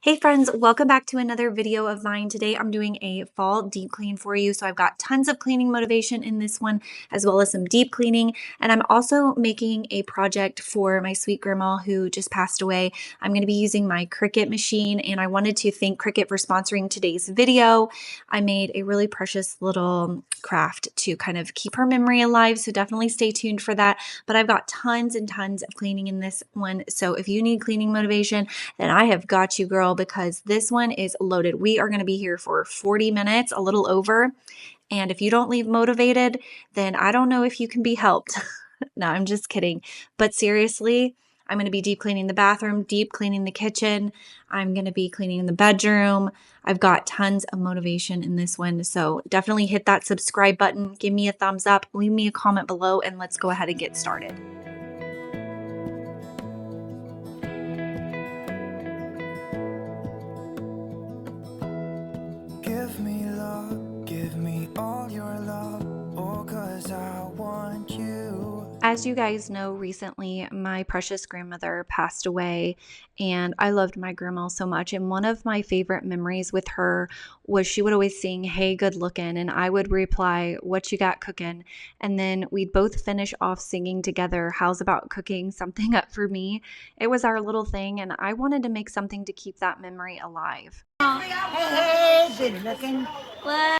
Hey friends, welcome back to another video of mine. Today I'm doing a fall deep clean for you. So I've got tons of cleaning motivation in this one, as well as some deep cleaning. And I'm also making a project for my sweet grandma who just passed away. I'm going to be using my Cricut machine, and I wanted to thank Cricut for sponsoring today's video. I made a really precious little craft to kind of keep her memory alive. So definitely stay tuned for that. But I've got tons and tons of cleaning in this one. So if you need cleaning motivation, then I have got you, girl, because this one is loaded. We are going to be here for 40 minutes, a little over. And if you don't leave motivated, then I don't know if you can be helped. No, I'm just kidding. But seriously, I'm going to be deep cleaning the bathroom, deep cleaning the kitchen. I'm going to be cleaning the bedroom. I've got tons of motivation in this one. So definitely hit that subscribe button. Give me a thumbs up. Leave me a comment below, and let's go ahead and get started. Give me love, give me all your love, oh, 'cause I want you. As you guys know, recently my precious grandmother passed away, and I loved my grandma so much. And one of my favorite memories with her was she would always sing, "Hey, good looking," and I would reply, "What you got cooking?" And then we'd both finish off singing together, "How's about cooking something up for me?" It was our little thing, and I wanted to make something to keep that memory alive. Hey, good looking.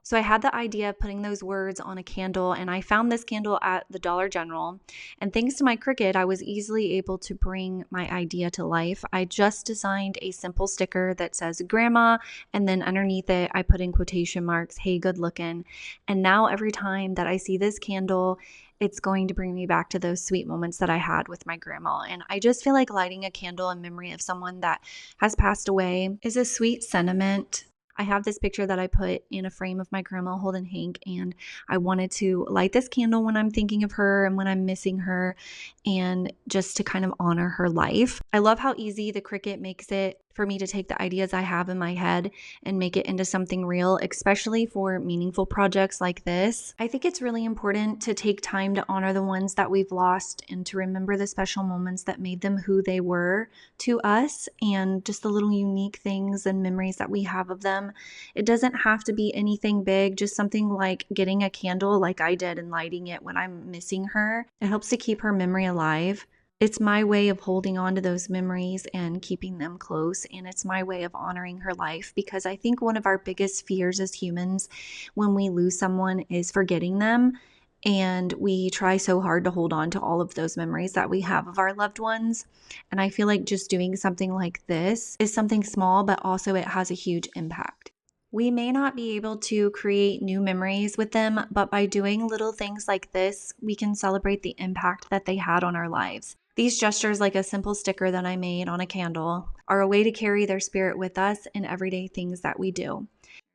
So I had the idea of putting those words on a candle, and I found this candle at the Dollar General. And thanks to my Cricut, I was easily able to bring my idea to life. I just designed a simple sticker that says grandma, and then underneath it, I put in quotation marks, "Hey, good looking." And now every time that I see this candle, it's going to bring me back to those sweet moments that I had with my grandma. And I just feel like lighting a candle in memory of someone that has passed away is a sweet sentiment. I have this picture that I put in a frame of my grandma holding Hank, and I wanted to light this candle when I'm thinking of her and when I'm missing her, and just to kind of honor her life. I love how easy the Cricut makes it for me to take the ideas I have in my head and make it into something real, especially for meaningful projects like this. I think it's really important to take time to honor the ones that we've lost and to remember the special moments that made them who they were to us, and just the little unique things and memories that we have of them. It doesn't have to be anything big, just something like getting a candle like I did and lighting it when I'm missing her. It helps to keep her memory alive. It's my way of holding on to those memories and keeping them close, and it's my way of honoring her life, because I think one of our biggest fears as humans when we lose someone is forgetting them, and we try so hard to hold on to all of those memories that we have of our loved ones. And I feel like just doing something like this is something small, but also it has a huge impact. We may not be able to create new memories with them, but by doing little things like this, we can celebrate the impact that they had on our lives. These gestures, like a simple sticker that I made on a candle, are a way to carry their spirit with us in everyday things that we do.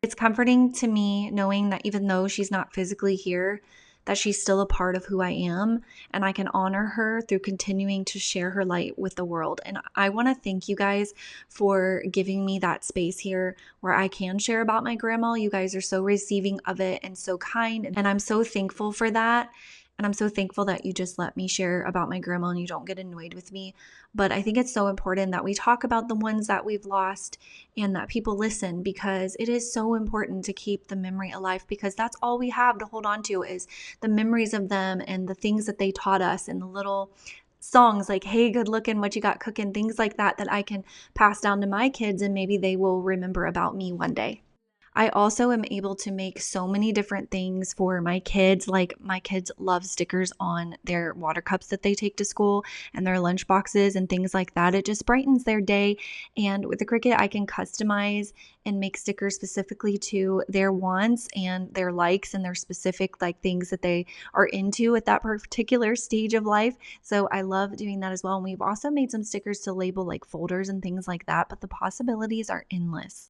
It's comforting to me knowing that even though she's not physically here, that she's still a part of who I am, and I can honor her through continuing to share her light with the world. And I want to thank you guys for giving me that space here where I can share about my grandma. You guys are so receiving of it and so kind, and I'm so thankful for that. And I'm so thankful that you just let me share about my grandma and you don't get annoyed with me. But I think it's so important that we talk about the ones that we've lost and that people listen, because it is so important to keep the memory alive, because that's all we have to hold on to is the memories of them and the things that they taught us, and the little songs like, "Hey, good looking, what you got cooking," things like that that I can pass down to my kids, and maybe they will remember about me one day. I also am able to make so many different things for my kids. Like, my kids love stickers on their water cups that they take to school and their lunch boxes and things like that. It just brightens their day. And with the Cricut, I can customize and make stickers specifically to their wants and their likes and their specific like things that they are into at that particular stage of life. So I love doing that as well. And we've also made some stickers to label like folders and things like that, but the possibilities are endless.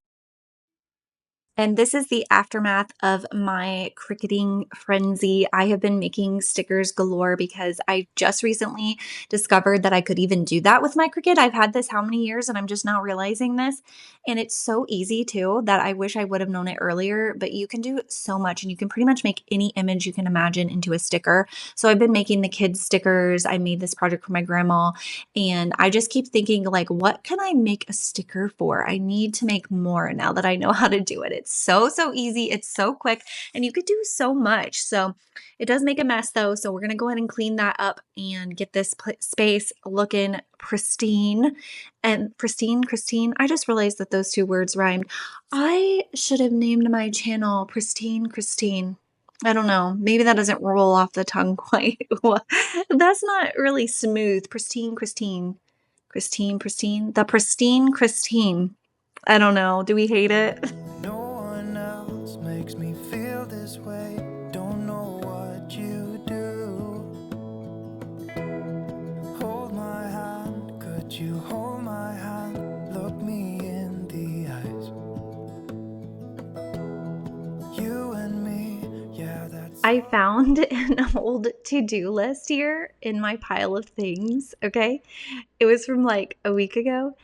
And this is the aftermath of my cricketing frenzy. I have been making stickers galore because I just recently discovered that I could even do that with my Cricut. I've had this how many years and I'm just now realizing this. And it's so easy too that I wish I would have known it earlier, but you can do so much and you can pretty much make any image you can imagine into a sticker. So I've been making the kids stickers. I made this project for my grandma and I just keep thinking like, what can I make a sticker for? I need to make more now that I know how to do it. It's so easy. It's so quick and you could do so much. So it does make a mess though. So we're going to go ahead and clean that up and get this space looking pristine and Christine. I just realized that those two words rhymed. I should have named my channel Pristine Christine. I don't know. Maybe that doesn't roll off the tongue quite well. That's not really smooth. Pristine Christine. The pristine Christine. I don't know. Do we hate it? No one else makes me feel this way. Don't know what you do. Hold my hand, could you hold my hand? Look me in the eyes. You and me, yeah, that's. I found an old to-do list here in my pile of things, okay? It was from like a week ago,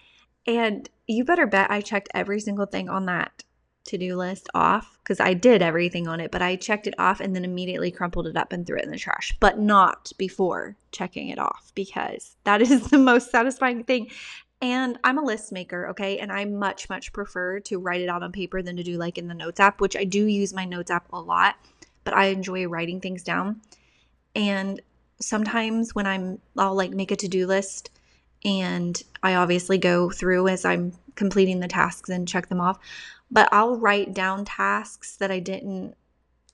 and you better bet I checked every single thing on that to-do list off because I did everything on it, but I checked it off and then immediately crumpled it up and threw it in the trash, but not before checking it off because that is the most satisfying thing. And I'm a list maker, okay? And I much prefer to write it out on paper than to do like in the Notes app, which I do use my Notes app a lot, but I enjoy writing things down. And sometimes when I'll like make a to-do list and I obviously go through as I'm completing the tasks and check them off, but I'll write down tasks that I didn't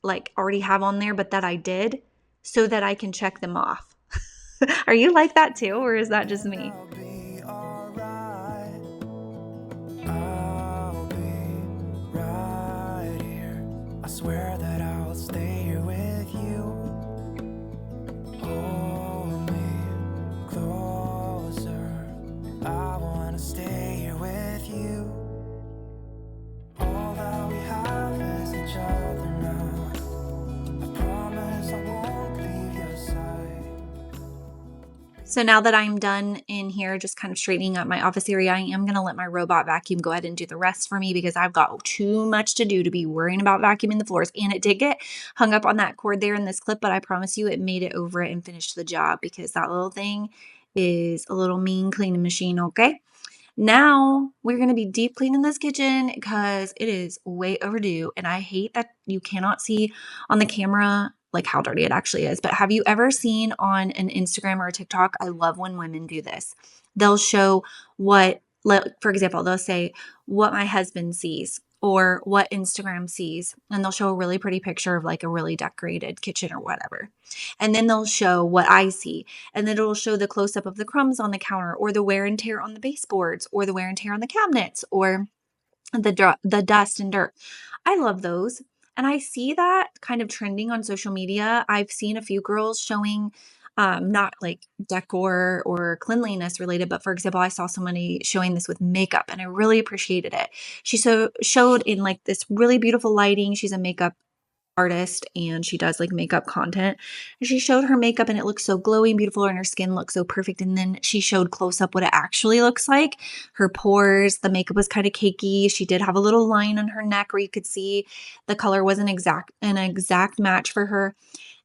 like already have on there, but that I did so that I can check them off. Are you like that too, or is that just me? I'll be alright. I'll be right here. I swear that I'll stay here with you. Hold me closer. I wanna stay here with you. All that we have is each other now. I promise I won't leave your side. So now that I'm done in here, just kind of straightening up my office area, I am going to let my robot vacuum go ahead and do the rest for me because I've got too much to do to be worrying about vacuuming the floors. And it did get hung up on that cord there in this clip, but I promise you it made it over it and finished the job because that little thing is a little mean cleaning machine, okay? Now we're going to be deep cleaning this kitchen because it is way overdue. And I hate that you cannot see on the camera like how dirty it actually is. But have you ever seen on an Instagram or a TikTok? I love when women do this. They'll show for example, they'll say what my husband sees or what Instagram sees. And they'll show a really pretty picture of like a really decorated kitchen or whatever. And then they'll show what I see. And then it'll show the close up of the crumbs on the counter or the wear and tear on the baseboards or the wear and tear on the cabinets or the dust and dirt. I love those. And I see that kind of trending on social media. I've seen a few girls showing not like decor or cleanliness related, but for example, I saw somebody showing this with makeup and I really appreciated it. She showed in like this really beautiful lighting. She's a makeup artist and she does like makeup content. And she showed her makeup and it looks so glowy and beautiful and her skin looks so perfect. And then she showed close up what it actually looks like. Her pores, the makeup was kind of cakey. She did have a little line on her neck where you could see the color wasn't an exact match for her.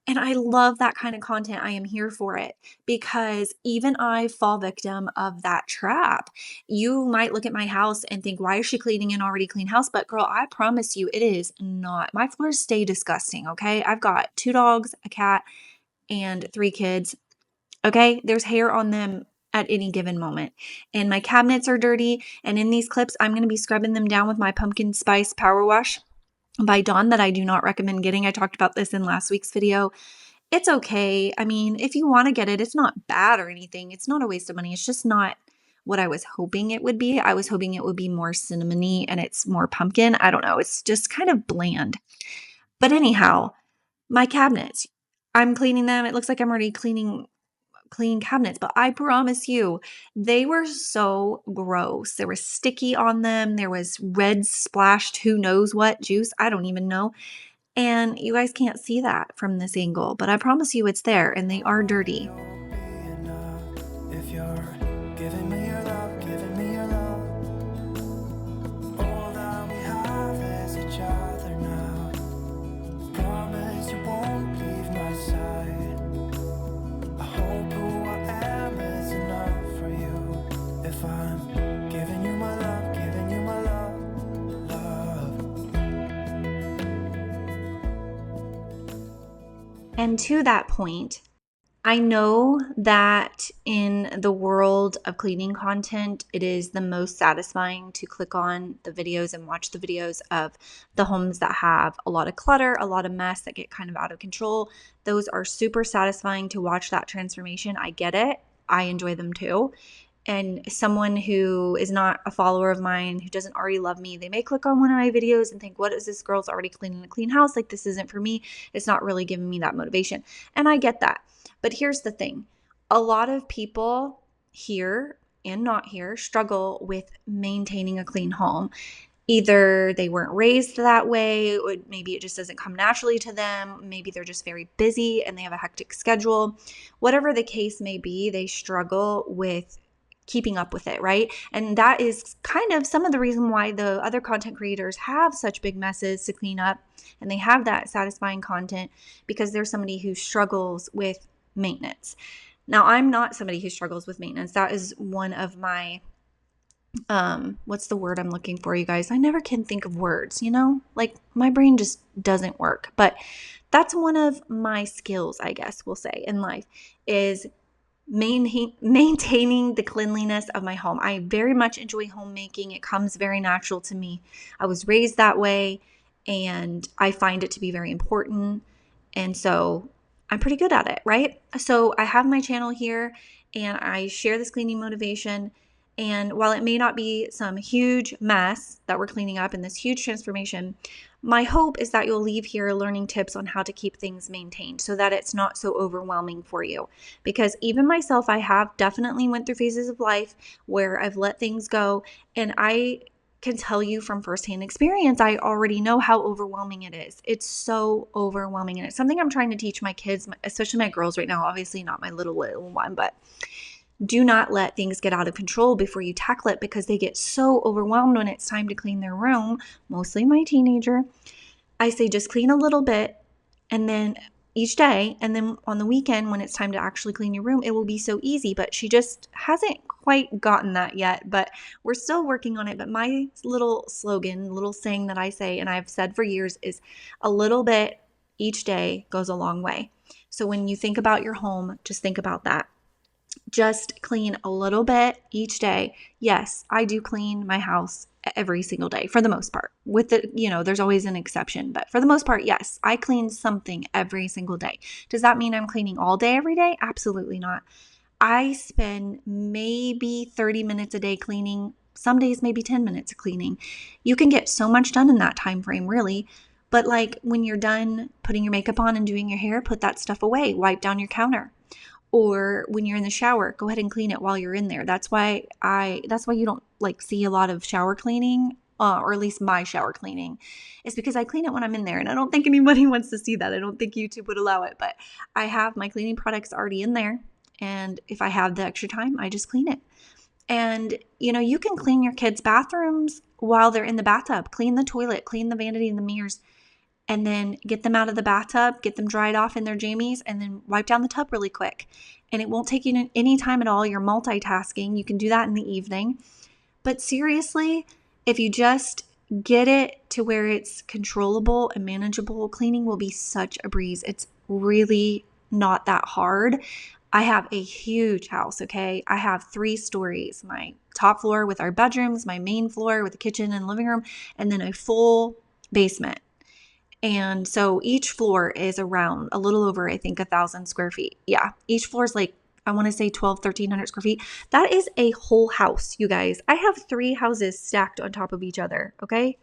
And I love that kind of content. I am here for it because even I fall victim of that trap. You might look at my house and think, why is she cleaning an already clean house? But girl, I promise you, it is not. My floors stay disgusting, okay? I've got 2 dogs, a cat, and 3 kids, okay? There's hair on them at any given moment. And my cabinets are dirty. And in these clips, I'm going to be scrubbing them down with my pumpkin spice power wash by Dawn that I do not recommend getting. I talked about this in last week's video. It's okay. I mean, if you want to get it, it's not bad or anything. It's not a waste of money. It's just not what I was hoping it would be. I was hoping it would be more cinnamony and it's more pumpkin. I don't know. It's just kind of bland. But anyhow, my cabinets, I'm cleaning them. It looks like I'm already cleaning clean cabinets, but I promise you, they were so gross. There was sticky on them. There was red splashed, who knows what juice. I don't even know. And you guys can't see that from this angle, but I promise you it's there and they are dirty. You'll be enough if you're giving me your love, giving me your love. All that we have is each other now. Promise you won't leave my side. I hope who I am is enough for you. If I'm giving you my love, giving you my love, love. And to that point, I know that in the world of cleaning content, it is the most satisfying to click on the videos and watch the videos of the homes that have a lot of clutter, a lot of mess that get kind of out of control. Those are super satisfying to watch that transformation. I get it. I enjoy them too. And someone who is not a follower of mine, who doesn't already love me, they may click on one of my videos and think, what is this girl's already cleaning a clean house? Like, this isn't for me. It's not really giving me that motivation. And I get that. But here's the thing. A lot of people here and not here struggle with maintaining a clean home. Either they weren't raised that way, or maybe it just doesn't come naturally to them. Maybe they're just very busy and they have a hectic schedule. Whatever the case may be, they struggle with keeping up with it, right? And that is kind of some of the reason why the other content creators have such big messes to clean up and they have that satisfying content, because they're somebody who struggles with maintenance. Now, I'm not somebody who struggles with maintenance. That is one of my what's the word I'm looking for, you guys? I never can think of words, like my brain just doesn't work. But that's one of my skills, I guess we'll say, in life, is maintaining the cleanliness of my home. I very much enjoy homemaking. It comes very natural to me. I was raised that way and I find it to be very important. And so I'm pretty good at it, right? So I have my channel here and I share this cleaning motivation. And while it may not be some huge mess that we're cleaning up in this huge transformation, my hope is that you'll leave here learning tips on how to keep things maintained so that it's not so overwhelming for you. Because even myself, I have definitely went through phases of life where I've let things go, and I can tell you from firsthand experience, I already know how overwhelming it is. It's so overwhelming, and it's something I'm trying to teach my kids, especially my girls right now, obviously not my little one, but do not let things get out of control before you tackle it, because they get so overwhelmed when it's time to clean their room, mostly my teenager. I say just clean a little bit and then each day, and then on the weekend when it's time to actually clean your room, it will be so easy. But she just hasn't quite gotten that yet, but we're still working on it. But my little slogan, little saying that I say, and I've said for years, is a little bit each day goes a long way. So when you think about your home, just think about that. Just clean a little bit each day. Yes, I do clean my house every single day for the most part. With the, there's always an exception, but for the most part, yes, I clean something every single day. Does that mean I'm cleaning all day every day? Absolutely not. I spend maybe 30 minutes a day cleaning. Some days maybe 10 minutes of cleaning. You can get so much done in that time frame, really. But like when you're done putting your makeup on and doing your hair, put that stuff away. Wipe down your counter. Or when you're in the shower, go ahead and clean it while you're in there. That's why you don't see a lot of shower cleaning, or at least my shower cleaning. It's because I clean it when I'm in there, and I don't think anybody wants to see that. I don't think YouTube would allow it, but I have my cleaning products already in there, and if I have the extra time, I just clean it. And you can clean your kids' bathrooms while they're in the bathtub. Clean the toilet, clean the vanity and the mirrors, and then get them out of the bathtub, get them dried off in their jammies, and then wipe down the tub really quick. And it won't take you any time at all. You're multitasking. You can do that in the evening. But seriously, if you just get it to where it's controllable and manageable, cleaning will be such a breeze. It's really not that hard. I have a huge house, okay? I have 3 stories. My top floor with our bedrooms, my main floor with the kitchen and living room, and then a full basement. And so each floor is around a little over, I think, 1,000 square feet. Yeah, each floor is I want to say 1,300 square feet. That is a whole house, you guys. I have 3 houses stacked on top of each other, okay?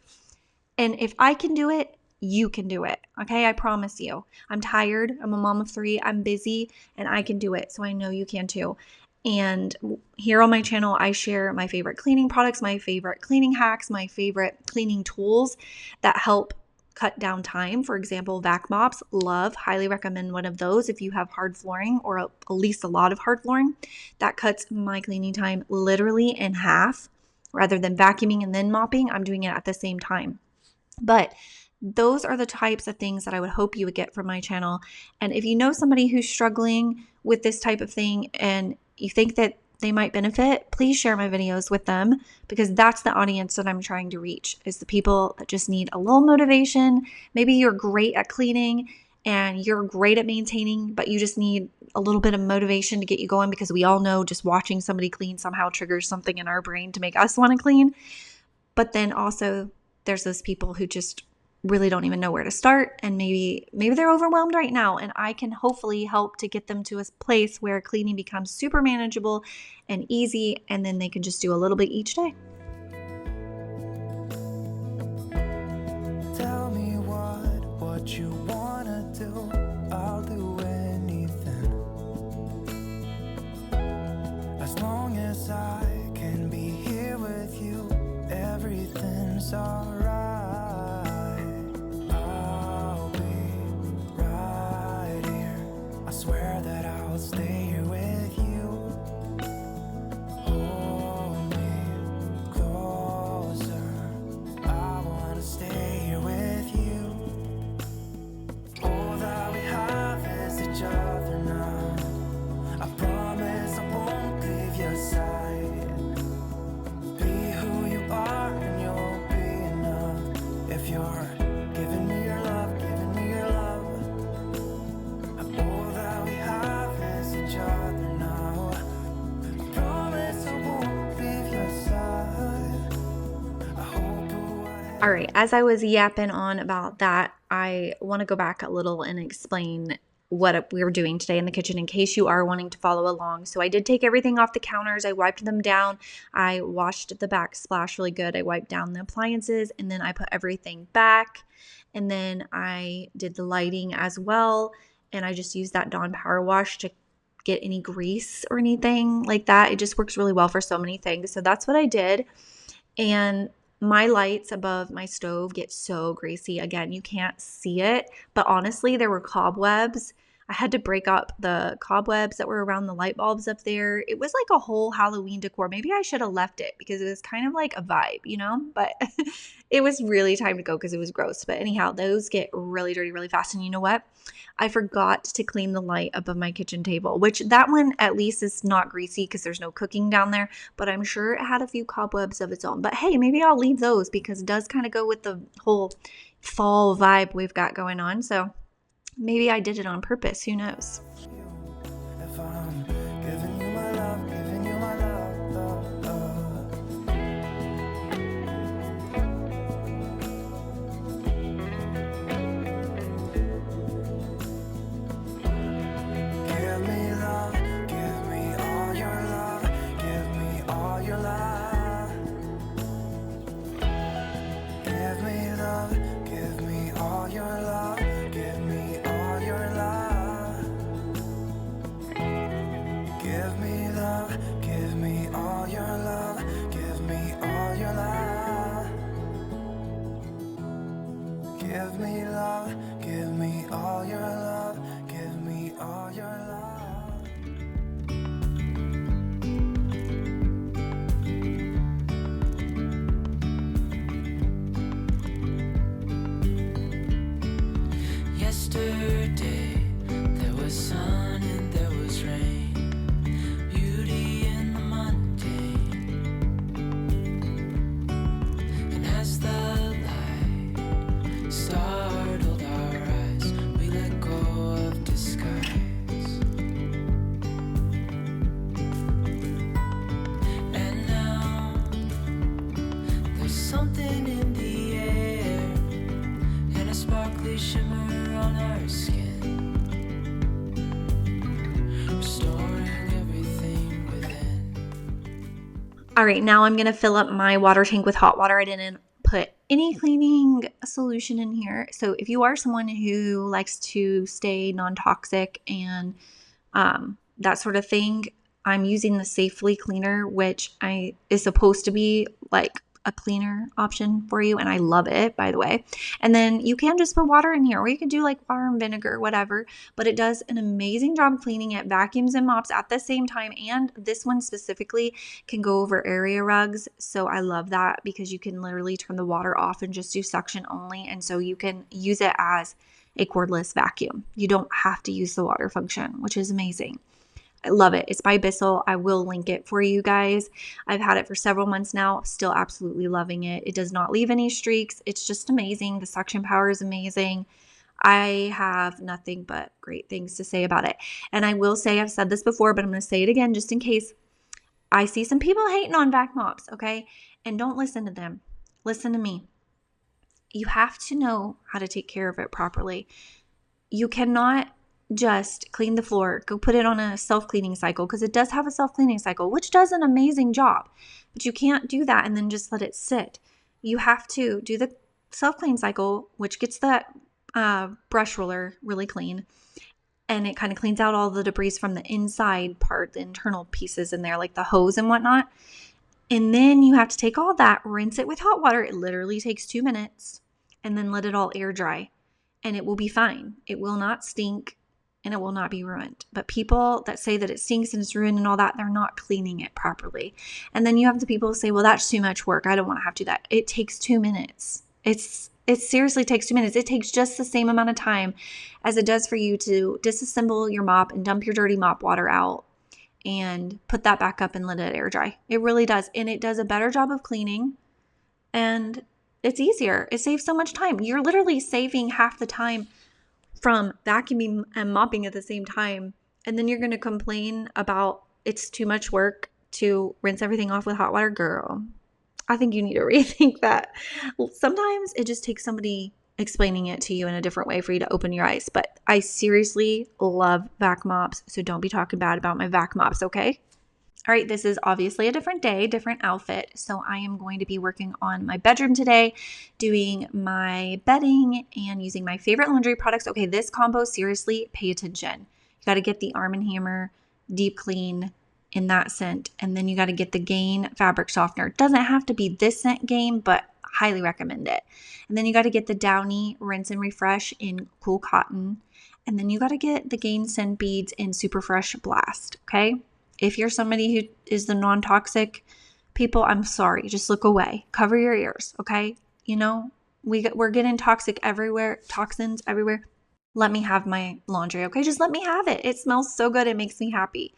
And if I can do it, you can do it. Okay, I promise you. I'm tired. I'm a mom of 3. I'm busy and I can do it. So I know you can too. And here on my channel, I share my favorite cleaning products, my favorite cleaning hacks, my favorite cleaning tools that help cut down time. For example, vac mops, highly recommend one of those if you have hard flooring or at least a lot of hard flooring. That cuts my cleaning time literally in half. Rather than vacuuming and then mopping, I'm doing it at the same time. But those are the types of things that I would hope you would get from my channel. And if you know somebody who's struggling with this type of thing and you think that they might benefit, please share my videos with them, because that's the audience that I'm trying to reach, is the people that just need a little motivation. Maybe you're great at cleaning and you're great at maintaining, but you just need a little bit of motivation to get you going, because we all know just watching somebody clean somehow triggers something in our brain to make us want to clean. But then also there's those people who just really don't even know where to start, and maybe they're overwhelmed right now, and I can hopefully help to get them to a place where cleaning becomes super manageable and easy, and then they can just do a little bit each day. Tell me what you wanna do. I'll do anything, as long as I can be here with you. Everything's alright. I swear that I'll stay here with you. Hold me closer. I wanna stay here with you. All that we have is each other now. I promise I won't leave your side. Be who you are and you'll be enough. If you're giving me your love, giving me your love. All right, as I was yapping on about that, I want to go back a little and explain what we were doing today in the kitchen in case you are wanting to follow along. So I did take everything off the counters. I wiped them down. I washed the backsplash really good. I wiped down the appliances, and then I put everything back. And then I did the lighting as well. And I just used that Dawn Power Wash to get any grease or anything like that. It just works really well for so many things. So that's what I did. And my lights above my stove get so greasy. Again, you can't see it, but honestly, there were cobwebs. I had to break up the cobwebs that were around the light bulbs up there. It was like a whole Halloween decor. Maybe I should have left it because it was kind of like a vibe, you know, but it was really time to go because it was gross. But anyhow, those get really dirty really fast. And you know what? I forgot to clean the light above my kitchen table, which that one at least is not greasy because there's no cooking down there, but I'm sure it had a few cobwebs of its own. But hey, maybe I'll leave those because it does kind of go with the whole fall vibe we've got going on. So maybe I did it on purpose. Who knows? If I'm giving you my love, giving you my love, give me love, give me all your love, give me all your love. Give me love, give me all your love, give me all your love. Give me love, give me all your love, give me all your love. Give me love, give me all your love, give me all your love. Yesterday there was sun and there was rain, beauty in the mundane. And as the light startled our eyes, we let go of disguise. And now there's something in the air and a sparkly shimmer on our skin, restoring everything within. All right, now I'm going to fill up my water tank with hot water. I didn't put any cleaning solution in here. So if you are someone who likes to stay non-toxic and that sort of thing, I'm using the Safely Cleaner, which is supposed to be like a cleaner option for you, and I love it, by the way. And then you can just put water in here, or you can do like water and vinegar, whatever, but it does an amazing job cleaning. It vacuums and mops at the same time, and this one specifically can go over area rugs, so I love that because you can literally turn the water off and just do suction only, and so you can use it as a cordless vacuum. You don't have to use the water function, which is amazing. I love it. It's by Bissell. I will link it for you guys. I've had it for several months now. Still absolutely loving it. It does not leave any streaks. It's just amazing. The suction power is amazing. I have nothing but great things to say about it. And I will say, I've said this before, but I'm going to say it again just in case. I see some people hating on vac mops, okay? And don't listen to them. Listen to me. You have to know how to take care of it properly. You cannot just clean the floor, go put it on a self-cleaning cycle, because it does have a self-cleaning cycle, which does an amazing job. But you can't do that and then just let it sit. You have to do the self-clean cycle, which gets that brush roller really clean. And it kind of cleans out all the debris from the inside part, the internal pieces in there, like the hose and whatnot. And then you have to take all that, rinse it with hot water. It literally takes 2 minutes, and then let it all air dry. And it will be fine. It will not stink. And it will not be ruined. But people that say that it stinks and it's ruined and all that, they're not cleaning it properly. And then you have the people who say, well, that's too much work. I don't want to have to do that. It takes 2 minutes. It seriously takes 2 minutes. It takes just the same amount of time as it does for you to disassemble your mop and dump your dirty mop water out and put that back up and let it air dry. It really does. And it does a better job of cleaning. And it's easier. It saves so much time. You're literally saving half the time from vacuuming and mopping at the same time, and then you're going to complain about it's too much work to rinse everything off with hot water. Girl, I think you need to rethink that. Sometimes it just takes somebody explaining it to you in a different way for you to open your eyes, but I seriously love vac mops, so don't be talking bad about my vac mops, okay? All right, this is obviously a different day, different outfit. So I am going to be working on my bedroom today, doing my bedding and using my favorite laundry products. Okay, this combo, seriously, pay attention. You got to get the Arm & Hammer Deep Clean in that scent. And then you got to get the Gain fabric softener. It doesn't have to be this scent, Gain, but highly recommend it. And then you got to get the Downy Rinse and Refresh in Cool Cotton. And then you got to get the Gain Scent Beads in Super Fresh Blast, okay? If you're somebody who is the non-toxic people, I'm sorry. Just look away. Cover your ears, okay? You know, we're getting toxins everywhere. Let me have my laundry, okay? Just let me have it. It smells so good. It makes me happy.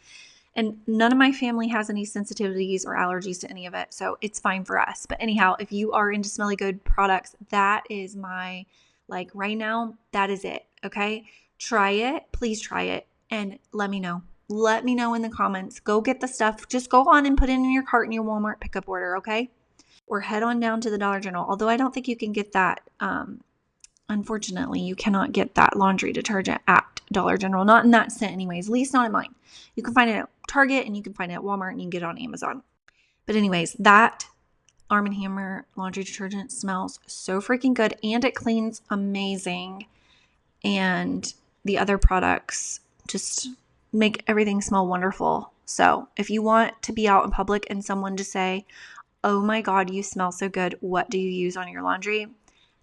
And none of my family has any sensitivities or allergies to any of it, so it's fine for us. But anyhow, if you are into Smelly Good products, that is my, like right now, that is it, okay? Try it. Please try it and let me know. Let me know in the comments. Go get the stuff. Just go on and put it in your cart in your Walmart pickup order, okay? Or head on down to the Dollar General. Although I don't think you can get that. Unfortunately, you cannot get that laundry detergent at Dollar General. Not in that scent anyways. At least not in mine. You can find it at Target and you can find it at Walmart and you can get it on Amazon. But anyways, that Arm & Hammer laundry detergent smells so freaking good. And it cleans amazing. And the other products just make everything smell wonderful. So if you want to be out in public and someone to say, oh my God, you smell so good, what do you use on your laundry?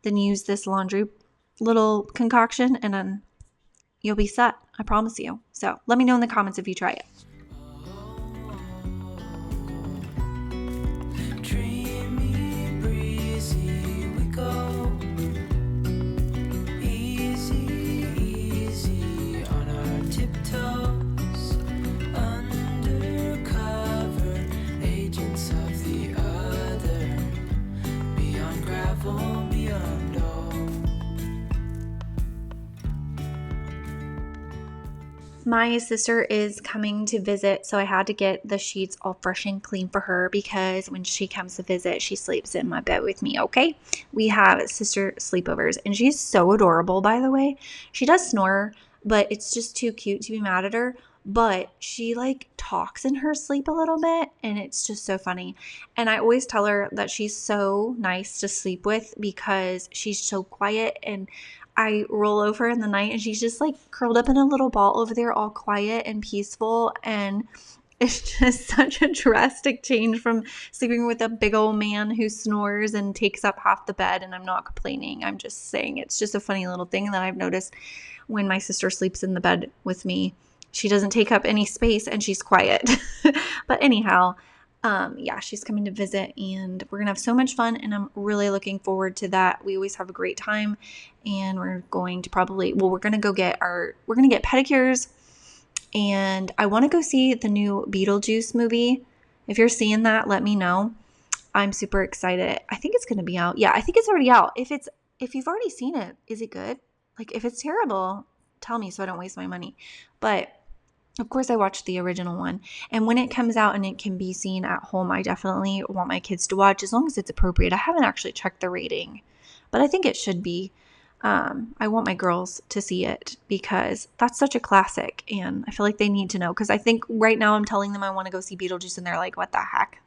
Then use this laundry little concoction and then you'll be set. I promise you. So let me know in the comments if you try it. Dreamy, breezy, we go. Easy, easy on our tiptoes. Undercover agents of the other. Beyond gravel, beyond all. My sister is coming to visit, so I had to get the sheets all fresh and clean for her because when she comes to visit, she sleeps in my bed with me, okay? We have sister sleepovers, and she's so adorable, by the way. She does snore, but it's just too cute to be mad at her. but she like talks in her sleep a little bit, and it's just so funny. And I always tell her that she's so nice to sleep with because she's so quiet, and I roll over in the night and she's just like curled up in a little ball over there, all quiet and peaceful. And it's just such a drastic change from sleeping with a big old man who snores and takes up half the bed. And I'm not complaining. I'm just saying it's just a funny little thing that I've noticed when my sister sleeps in the bed with me. She doesn't take up any space and she's quiet. But anyhow, yeah, she's coming to visit and we're going to have so much fun. And I'm really looking forward to that. We always have a great time, and we're going to we're going to get pedicures. And I want to go see the new Beetlejuice movie. If you're seeing that, let me know. I'm super excited. I think it's going to be out. Yeah, I think it's already out. If you've already seen it, is it good? Like, if it's terrible, tell me so I don't waste my money. But of course, I watched the original one. And when it comes out and it can be seen at home, I definitely want my kids to watch, as long as it's appropriate. I haven't actually checked the rating, but I think it should be. I want my girls to see it because that's such a classic, and I feel like they need to know, because I think right now I'm telling them I want to go see Beetlejuice and they're like, what the heck?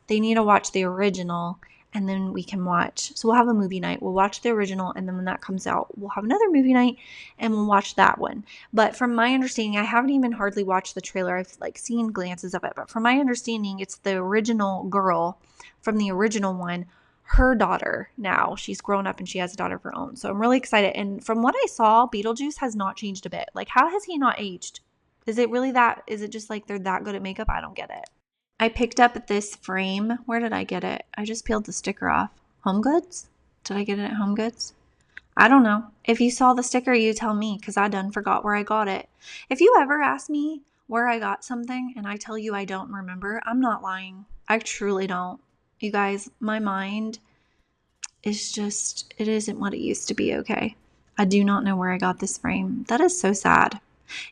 They need to watch the original, and then we can watch. So we'll have a movie night. We'll watch the original, and then when that comes out, we'll have another movie night and we'll watch that one. But from my understanding, I haven't even hardly watched the trailer. I've like seen glances of it, but from my understanding, it's the original girl from the original one. Her daughter now. She's grown up and she has a daughter of her own. So I'm really excited. And from what I saw, Beetlejuice has not changed a bit. Like, how has he not aged? Is it really that? Is it just like they're that good at makeup? I don't get it. I picked up this frame. Where did I get it? I just peeled the sticker off. Home Goods? Did I get it at Home Goods? I don't know. If you saw the sticker, you tell me, because I done forgot where I got it. If you ever ask me where I got something and I tell you I don't remember, I'm not lying. I truly don't. You guys, my mind is just, it isn't what it used to be, okay? I do not know where I got this frame. That is so sad.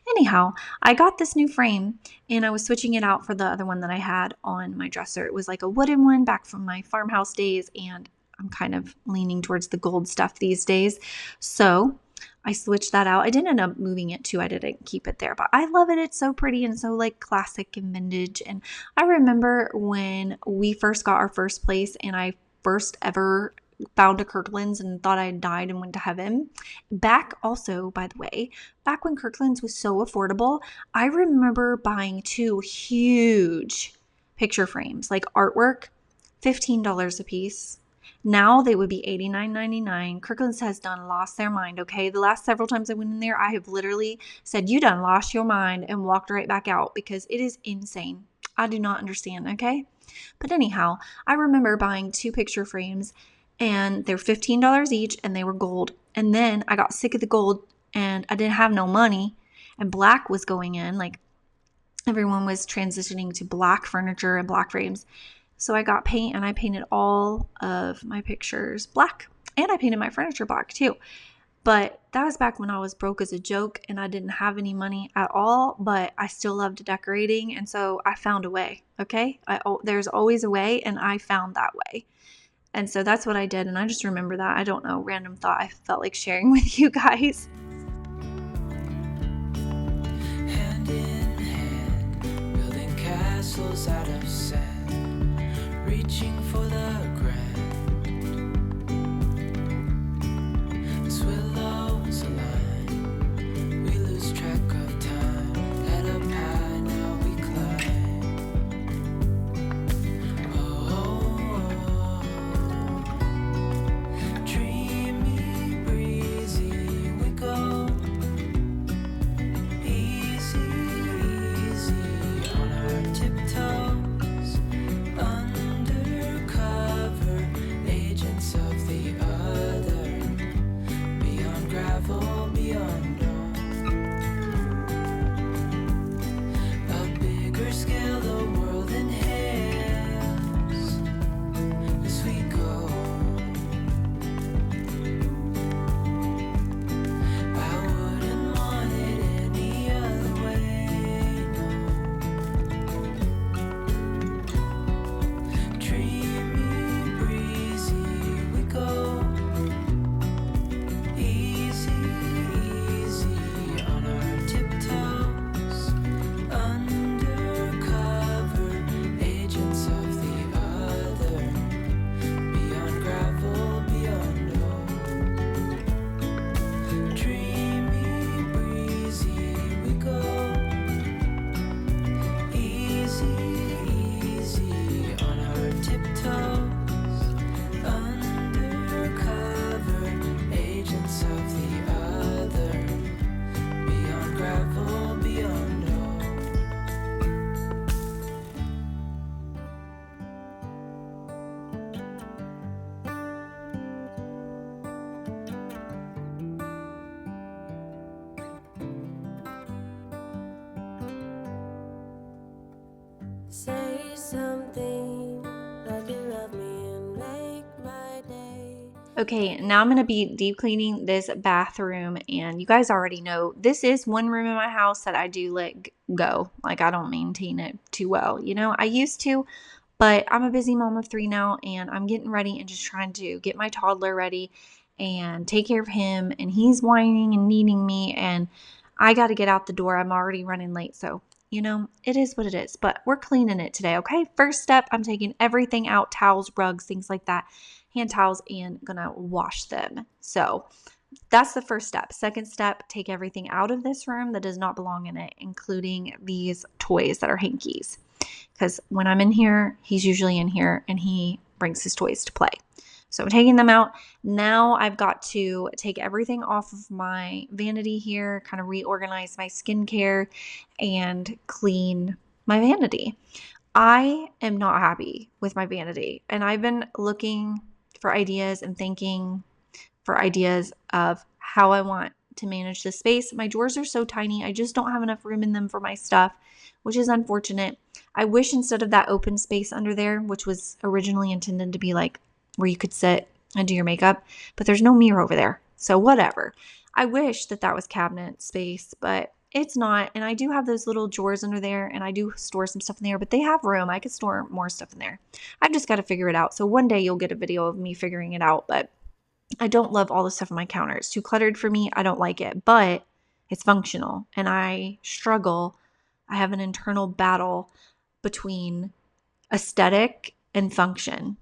Anyhow, I got this new frame and I was switching it out for the other one that I had on my dresser. It was like a wooden one back from my farmhouse days, and I'm kind of leaning towards the gold stuff these days. So I switched that out. I didn't end up moving it too. I didn't keep it there, but I love it. It's so pretty and so like classic and vintage. And I remember when we first got our first place and I first ever found a Kirkland's and thought I had died and went to heaven. Back also, by the way, back when Kirkland's was so affordable, I remember buying 2 huge picture frames, like artwork, $15 a piece. Now they would be $89.99. Kirkland's has lost their mind, okay? The last several times I went in there, I have literally said, you done lost your mind, and walked right back out because it is insane. I do not understand, okay? But anyhow, I remember buying 2 picture frames, and they're $15 each, and they were gold. And then I got sick of the gold, and I didn't have no money, and black was going in. Like, everyone was transitioning to black furniture and black frames. So I got paint and I painted all of my pictures black, and I painted my furniture black too. But that was back when I was broke as a joke and I didn't have any money at all, but I still loved decorating. And so I found a way. Okay. There's always a way, and I found that way. And so that's what I did. And I just remember that. I don't know, random thought I felt like sharing with you guys. Hand in hand, building castles out of sand, reaching for the grand. As willows align, we lose track of time. Head up high, now we climb. Oh, dreamy, breezy, we go. Easy, easy on our tiptoes, undercover. Say something like you love me and make my day. Okay, now I'm going to be deep cleaning this bathroom, and you guys already know this is one room in my house that I do let go. Like, I don't maintain it too well. I used to, but I'm a busy mom of 3 now, and I'm getting ready and just trying to get my toddler ready and take care of him, and he's whining and needing me, and I got to get out the door. I'm already running late, so it is what it is, but we're cleaning it today, okay? First step, I'm taking everything out, towels, rugs, things like that, hand towels, and gonna wash them. So that's the first step. Second step, take everything out of this room that does not belong in it, including these toys that are hankies. Because when I'm in here, he's usually in here and he brings his toys to play. So I'm taking them out. Now I've got to take everything off of my vanity here, kind of reorganize my skincare and clean my vanity. I am not happy with my vanity, and I've been looking for ideas and thinking for ideas of how I want to manage this space. My drawers are so tiny. I just don't have enough room in them for my stuff, which is unfortunate. I wish instead of that open space under there, which was originally intended to be like where you could sit and do your makeup, but there's no mirror over there. So whatever. I wish that was cabinet space, but it's not. And I do have those little drawers under there, and I do store some stuff in there, but they have room. I could store more stuff in there. I've just got to figure it out. So one day you'll get a video of me figuring it out, but I don't love all the stuff on my counter. It's too cluttered for me. I don't like it, but it's functional, and I struggle. I have an internal battle between aesthetic and function.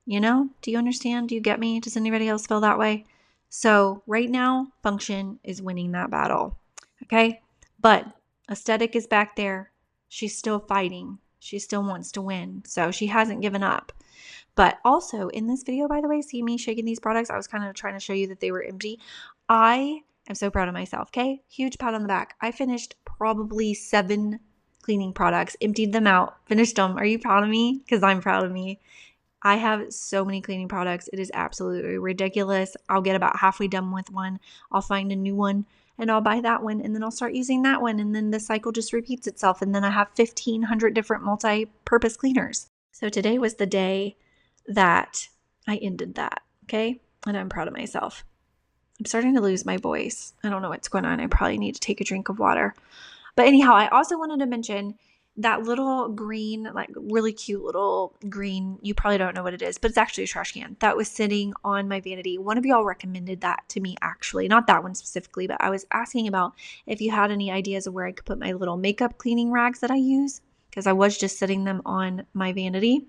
Do you understand? Do you get me? Does anybody else feel that way? So right now, function is winning that battle. Okay? But aesthetic is back there. She's still fighting. She still wants to win. So she hasn't given up. But also in this video, by the way, see me shaking these products. I was kind of trying to show you that they were empty. I am so proud of myself. Okay? Huge pat on the back. I finished probably 7 cleaning products, emptied them out, finished them. Are you proud of me? Because I'm proud of me. I have so many cleaning products. It is absolutely ridiculous. I'll get about halfway done with one. I'll find a new one and I'll buy that one, and then I'll start using that one, and then the cycle just repeats itself, and then I have 1,500 different multi-purpose cleaners. So today was the day that I ended that, okay? And I'm proud of myself. I'm starting to lose my voice. I don't know what's going on. I probably need to take a drink of water. But anyhow, I also wanted to mention that little green, like really cute little green, you probably don't know what it is, but it's actually a trash can that was sitting on my vanity. One of y'all recommended that to me, actually. Not that one specifically, but I was asking about if you had any ideas of where I could put my little makeup cleaning rags that I use, because I was just setting them on my vanity.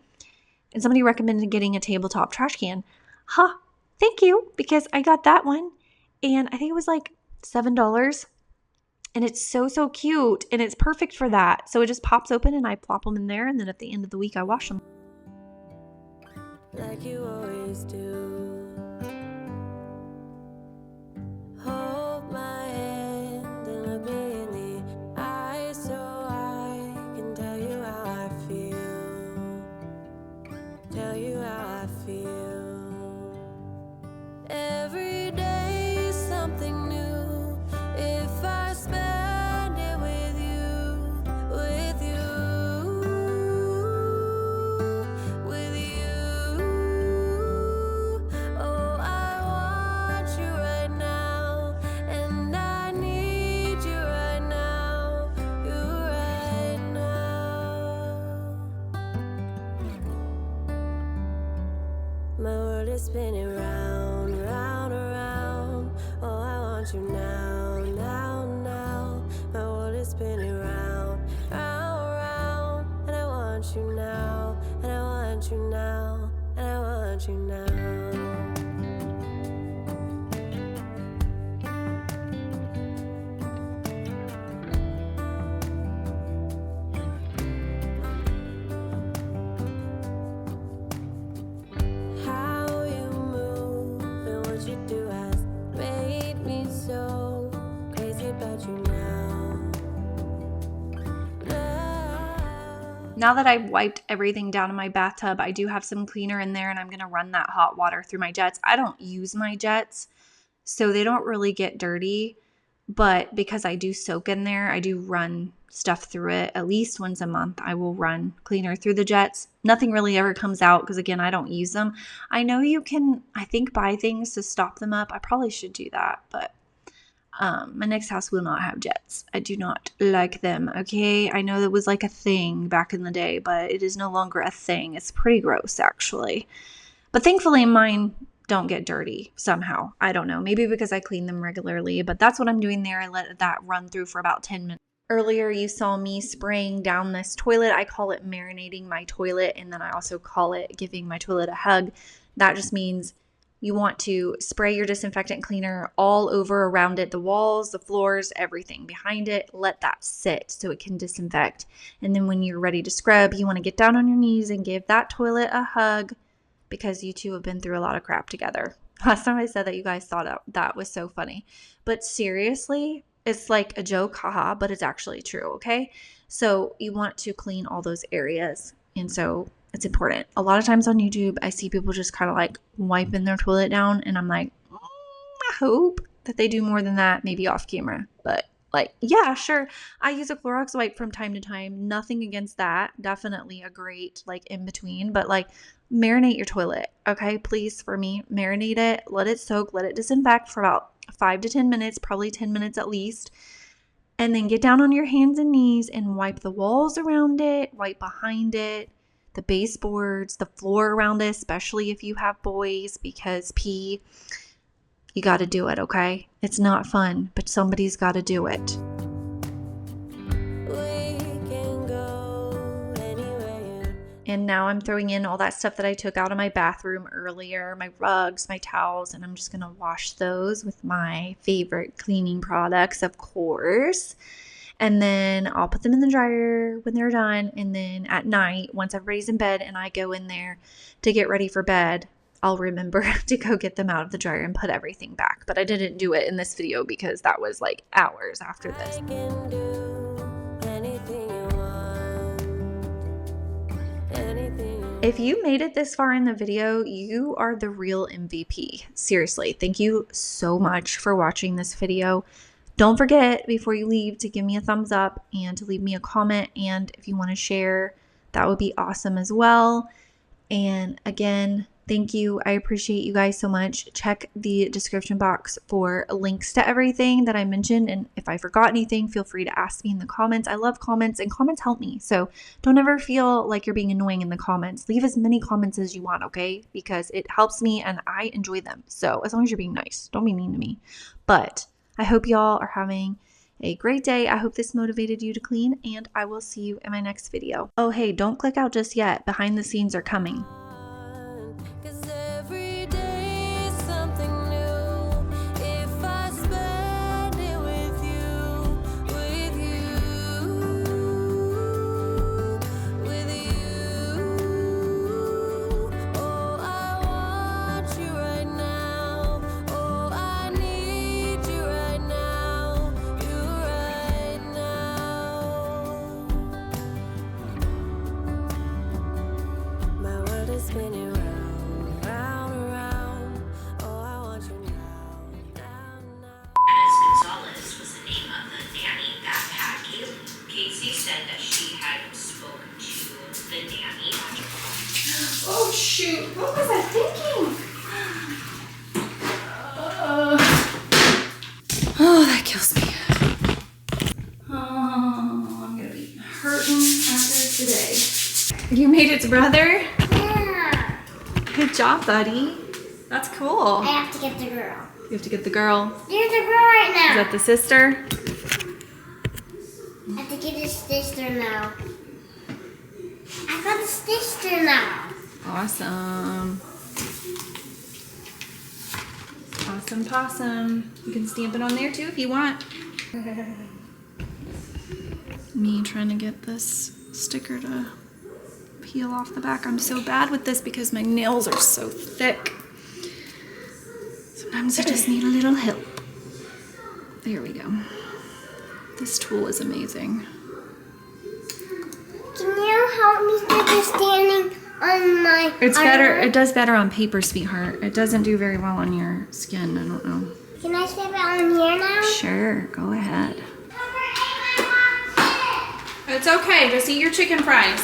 And somebody recommended getting a tabletop trash can. Thank you, because I got that one. And I think it was like $7. And it's so, so cute. And it's perfect for that. So it just pops open and I plop them in there. And then at the end of the week, I wash them. Like you always do. Hold my hand and look me in the eye so I can tell you how I feel. Tell you how I feel. Every day is something new. If I spend it with you, with you, with you. Oh, I want you right now, and I need you right now, you right now. My world is spinning round, round, around. Oh, I want you now, now, now. My world is spinning round, round, round. And I want you now, and I want you now, and I want you now. How you move and what you do has made me so crazy about you now. Now that I've wiped everything down in my bathtub, I do have some cleaner in there, and I'm going to run that hot water through my jets. I don't use my jets, so they don't really get dirty. But because I do soak in there, I do run stuff through it. At least once a month, I will run cleaner through the jets. Nothing really ever comes out because, again, I don't use them. I know you can, I think, buy things to stop them up. I probably should do that, but my next house will not have jets. I do not like them, okay? I know that was like a thing back in the day, but it is no longer a thing. It's pretty gross, actually. But thankfully, mine don't get dirty somehow. I don't know. Maybe because I clean them regularly, but that's what I'm doing there. I let that run through for about 10 minutes. Earlier, you saw me spraying down this toilet. I call it marinating my toilet, and then I also call it giving my toilet a hug. That just means you want to spray your disinfectant cleaner all over around it, the walls, the floors, everything behind it. Let that sit so it can disinfect. And then when you're ready to scrub, you want to get down on your knees and give that toilet a hug because you two have been through a lot of crap together. Last time I said that, you guys thought that was so funny. But seriously, it's like a joke, haha, but it's actually true, okay? So you want to clean all those areas. And so it's important. A lot of times on YouTube, I see people just kind of like wiping their toilet down, and I'm like, I hope that they do more than that, maybe off camera. But like, yeah, sure. I use a Clorox wipe from time to time. Nothing against that. Definitely a great like in between, but like marinate your toilet. Okay, please, for me, marinate it, let it soak, let it disinfect for about 5 to 10 minutes, probably 10 minutes at least. And then get down on your hands and knees and wipe the walls around it, wipe behind it, the baseboards, the floor around it, especially if you have boys, because pee, you got to do it, okay? It's not fun, but somebody's got to do it. And now I'm throwing in all that stuff that I took out of my bathroom earlier, my rugs, my towels, and I'm just going to wash those with my favorite cleaning products, of course. And then I'll put them in the dryer when they're done. And then at night, once everybody's in bed and I go in there to get ready for bed, I'll remember to go get them out of the dryer and put everything back. But I didn't do it in this video because that was like hours after this. If you made it this far in the video, you are the real MVP. Seriously, thank you so much for watching this video. Don't forget before you leave to give me a thumbs up and to leave me a comment. And if you want to share, that would be awesome as well. And again, thank you. I appreciate you guys so much. Check the description box for links to everything that I mentioned. And if I forgot anything, feel free to ask me in the comments. I love comments, and comments help me. So don't ever feel like you're being annoying in the comments. Leave as many comments as you want, okay? Because it helps me and I enjoy them. So as long as you're being nice, don't be mean to me. But I hope y'all are having a great day. I hope this motivated you to clean, and I will see you in my next video. Oh, hey, don't click out just yet. Behind the scenes are coming. Spinning round, round, round. Oh, I want you now, now, now. Gonzalez was the name of the nanny that had Kaylee. Casey said that she had spoken to the nanny. Oh shoot, what was I thinking? Oh, that kills me. Oh, I'm gonna be hurting after today. You made its brother? Good job, buddy. That's cool. I have to get the girl. You have to get the girl. There's the girl right now. Is that the sister? I have to get his sister now. I got a sister now. Awesome. Awesome possum. You can stamp it on there too if you want. Me trying to get this sticker to peel off the back. I'm so bad with this because my nails are so thick. Sometimes I just need a little help. There we go. This tool is amazing. Can you help me with this standing on my It's better. arm? It does better on paper, sweetheart. It doesn't do very well on your skin. I don't know. Can I step it on here now? Sure, go ahead. It's okay, just eat your chicken fries.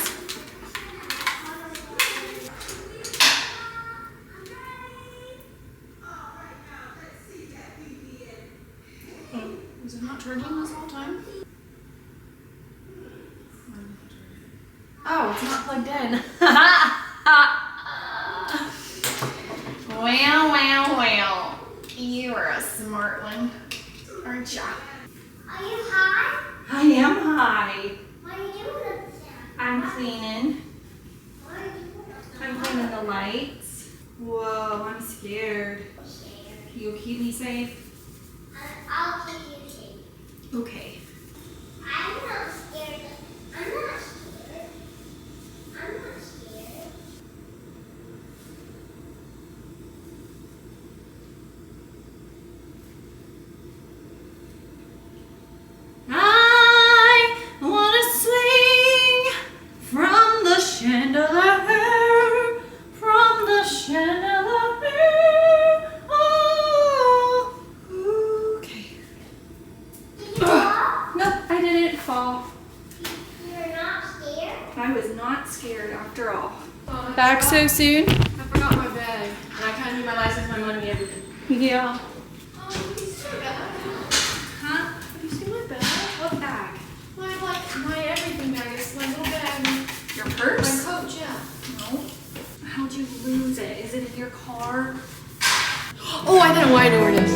Was it not charging this whole time? Oh, it's not plugged in. Well. You are a smart one, aren't ya? Are you high? I am high. What are you doing up there? I'm cleaning. What are you doing up there? I'm cleaning the lights. Whoa, I'm scared. You'll keep me safe? I'll keep you safe. Okay. I'm not scared. I'm not scared. I'm not scared. I wanna swing from the chandelier, from the chandelier. Oh, okay. Did you fall? Nope, I didn't fall. You're not scared? I was not scared after all. Back so soon? I forgot my bag. And I kind of need my license, my money, everything. Yeah. Oh, you see my bag? Huh? Have you seen my bag? What bag? My everything bag. It's my little bag. Your My purse? coat, yeah. No. How'd you lose it? Is it in your car? Oh, I know where it is.